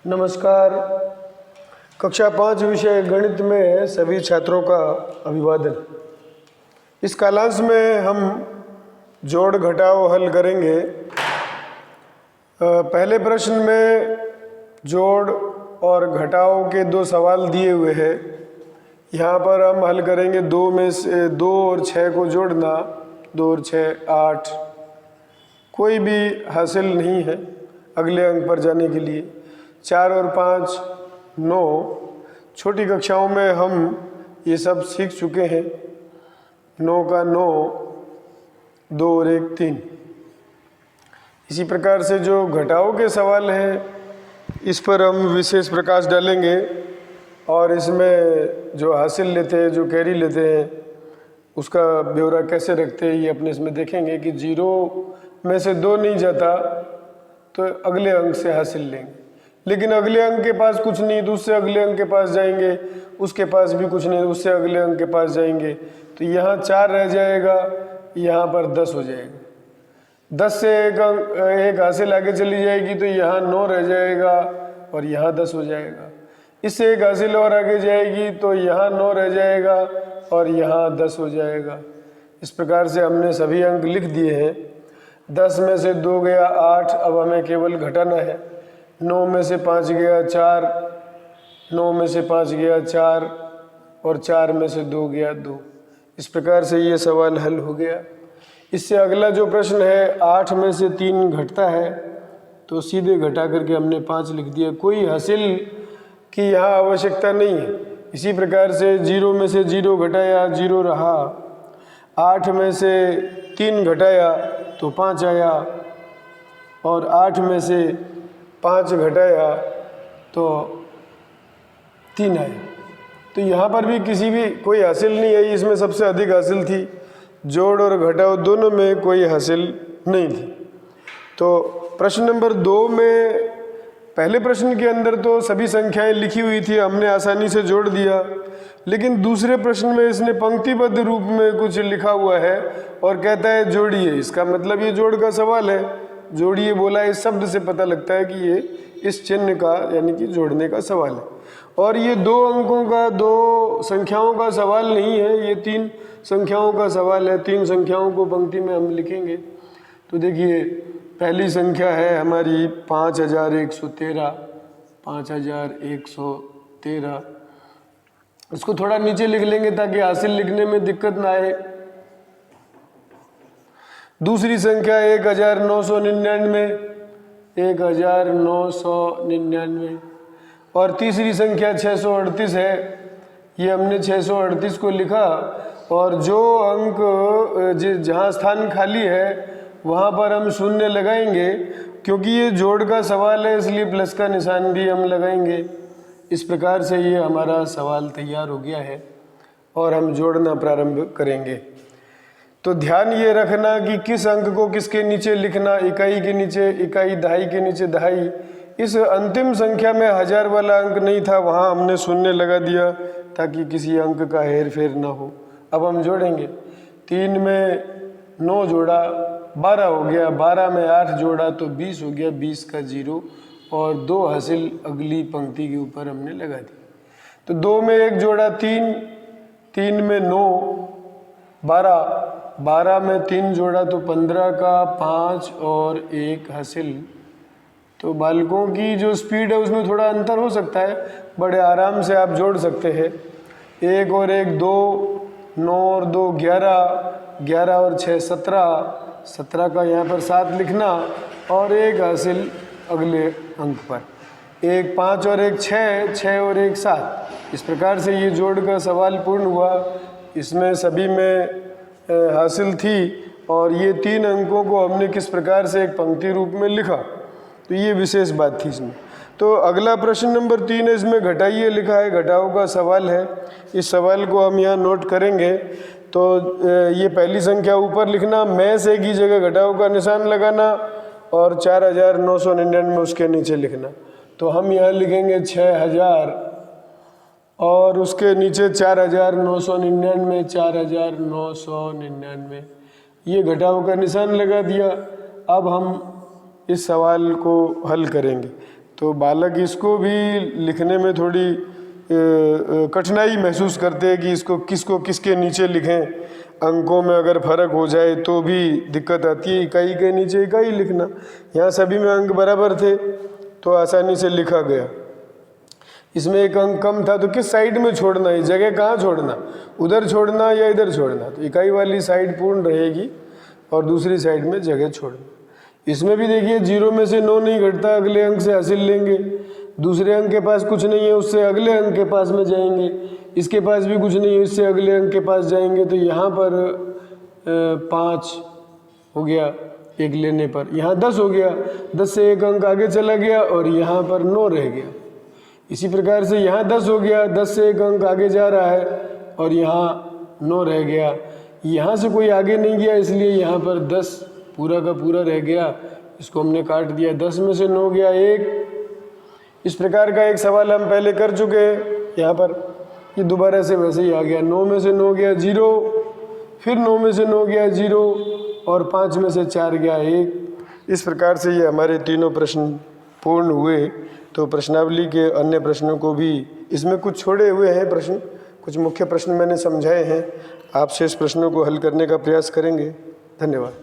नमस्कार। कक्षा 5 विषय गणित में सभी छात्रों का अभिवादन। इस कालांश में हम जोड़ घटाव हल करेंगे। पहले प्रश्न में जोड़ और घटाव के दो सवाल दिए हुए हैं। यहाँ पर हम हल करेंगे 2 में से 2 और 6 को जोड़ना। 2 और 6 8। कोई भी हासिल नहीं है अगले अंक पर जाने के लिए। 4 और 5 9। छोटी कक्षाओं में हम ये सब सीख चुके हैं। 9 का 9, 2 और 1 3। इसी प्रकार से जो घटाव के सवाल हैं इस पर हम विशेष प्रकाश डालेंगे और इसमें जो हासिल लेते हैं, जो कैरी लेते हैं, उसका ब्यौरा कैसे रखते हैं ये अपने इसमें देखेंगे कि 0 में से 2 नहीं जाता तो अगले अंक से हासिल लेंगे। लेकिन अगले अंक के पास कुछ नहीं तो उससे अगले अंक के पास जाएंगे, उसके पास भी कुछ नहीं उससे अगले अंक के पास जाएंगे। तो यहाँ 4 रह जाएगा, यहाँ पर 10 हो जाएगा। 10 से एक हासिल आगे चली जाएगी तो यहाँ 9 रह जाएगा और यहाँ 10 हो जाएगा। इससे एक हासिल और आगे जाएगी तो यहाँ 9 रह जाएगा और यहाँ 10 हो जाएगा। इस प्रकार से हमने सभी अंक लिख दिए हैं। 10 में से 2 गया 8, अब हमें केवल घटाना है। 9 में से 5 गया 4, 9 में से 5 गया 4 और 4 में से 2 गया 2। इस प्रकार से ये सवाल हल हो गया। इससे अगला जो प्रश्न है 8 में से 3 घटता है तो सीधे घटा करके हमने 5 लिख दिया। कोई हासिल की यहाँ आवश्यकता नहीं है। इसी प्रकार से 0 में से 0 घटाया 0 रहा। 8 में से 3 घटाया तो 5 आया और 8 में से 5 घटाया तो 3 आया। तो यहाँ पर भी किसी भी कोई हासिल नहीं आई। इसमें सबसे अधिक हासिल थी। जोड़ और घटाव दोनों में कोई हासिल नहीं थी। तो प्रश्न नंबर 2 में पहले प्रश्न के अंदर तो सभी संख्याएं लिखी हुई थी, हमने आसानी से जोड़ दिया। लेकिन दूसरे प्रश्न में इसने पंक्तिबद्ध रूप में कुछ लिखा हुआ है और कहता है जोड़िए। इसका मतलब ये जोड़ का सवाल है। जोड़िए बोला, इस शब्द से पता लगता है कि ये इस चिन्ह का यानी कि जोड़ने का सवाल है। और ये 2 अंकों का, 2 संख्याओं का सवाल नहीं है, ये 3 संख्याओं का सवाल है। 3 संख्याओं को पंक्ति में हम लिखेंगे। तो देखिए, पहली संख्या है हमारी 5113। 5113। इसको थोड़ा नीचे लिख लेंगे ताकि हासिल लिखने में दिक्कत ना आए। दूसरी संख्या 1999। 1999। और तीसरी संख्या 638 है। ये हमने 638 को लिखा और जो अंक जहाँ स्थान खाली है वहाँ पर हम शून्य लगाएंगे, क्योंकि ये जोड़ का सवाल है इसलिए प्लस का निशान भी हम लगाएंगे। इस प्रकार से ये हमारा सवाल तैयार हो गया है और हम जोड़ना प्रारंभ करेंगे। तो ध्यान ये रखना कि किस अंक को किसके नीचे लिखना। इकाई के नीचे इकाई, दहाई के नीचे दहाई। इस अंतिम संख्या में 1000 वाला अंक नहीं था, वहाँ हमने शून्य लगा दिया ताकि किसी अंक का हेर फेर ना हो। अब हम जोड़ेंगे। 3 में 9 जोड़ा 12 हो गया। 12 में 8 जोड़ा तो 20 हो गया। 20 का 0 और 2 हासिल अगली पंक्ति के ऊपर हमने लगा दी। तो 2 में 1 जोड़ा 3, 3 में 9 12, 12 में 3 जोड़ा तो 15 का 5 और 1 हासिल। तो बालकों की जो स्पीड है उसमें थोड़ा अंतर हो सकता है, बड़े आराम से आप जोड़ सकते हैं। 1 और 1 2, 9 और 2 11, 11 और 6 17, 17 का यहाँ पर 7 लिखना और 1 हासिल अगले अंक पर। 1 5 और 1 6, 6 और 1 7। इस प्रकार से ये जोड़ का सवाल पूर्ण हुआ। इसमें सभी में हासिल थी और ये 3 अंकों को हमने किस प्रकार से एक पंक्ति रूप में लिखा, तो ये विशेष बात थी इसमें। तो अगला प्रश्न नंबर 3 है, इसमें घटाइए लिखा है, घटाव का सवाल है। इस सवाल को हम यहाँ नोट करेंगे। तो ये पहली संख्या ऊपर लिखना, में से की जगह घटाव का निशान लगाना और 4999 उसके नीचे लिखना। तो हम यहाँ लिखेंगे 6000 और उसके नीचे 4999, 4999। ये घटाव का निशान लगा दिया। अब हम इस सवाल को हल करेंगे। तो बालक इसको भी लिखने में थोड़ी कठिनाई महसूस करते हैं कि इसको किसके नीचे लिखें। अंकों में अगर फर्क हो जाए तो भी दिक्कत आती है। इकाई के नीचे इकाई लिखना, यहाँ सभी में अंक बराबर थे तो आसानी से लिखा गया। इसमें एक अंक कम था तो किस साइड में छोड़ना है, जगह कहाँ छोड़ना, उधर छोड़ना या इधर छोड़ना। तो इकाई वाली साइड पूर्ण रहेगी और दूसरी साइड में जगह छोड़ना। इसमें भी देखिए 0 में से 9 नहीं घटता, अगले अंक से हासिल लेंगे। दूसरे अंक के पास कुछ नहीं है, उससे अगले अंक के पास में जाएंगे। इसके पास भी कुछ नहीं है, इससे अगले अंक के पास जाएंगे। तो यहाँ पर 5 हो गया एक लेने पर, यहाँ 10 हो गया, 10 से एक अंक आगे चला गया और यहाँ पर 9 रह गया। इसी प्रकार से यहाँ 10 हो गया, 10 से एक अंक आगे जा रहा है और यहाँ 9 रह गया। यहाँ से कोई आगे नहीं गया, इसलिए यहाँ पर 10 पूरा का पूरा रह गया। इसको हमने काट दिया, 10 में से 9 गया 1। इस प्रकार का एक सवाल हम पहले कर चुके हैं। यहाँ पर ये दोबारा से वैसे ही आ गया। 9 में से 9 गया 0, फिर 9 में से 9 गया 0 और 5 में से 4 गया 1। इस प्रकार से ये हमारे तीनों प्रश्न पूर्ण हुए। तो प्रश्नावली के अन्य प्रश्नों को भी, इसमें कुछ छोड़े हुए हैं प्रश्न, कुछ मुख्य प्रश्न मैंने समझाए हैं। आप शेष प्रश्नों को हल करने का प्रयास करेंगे। धन्यवाद।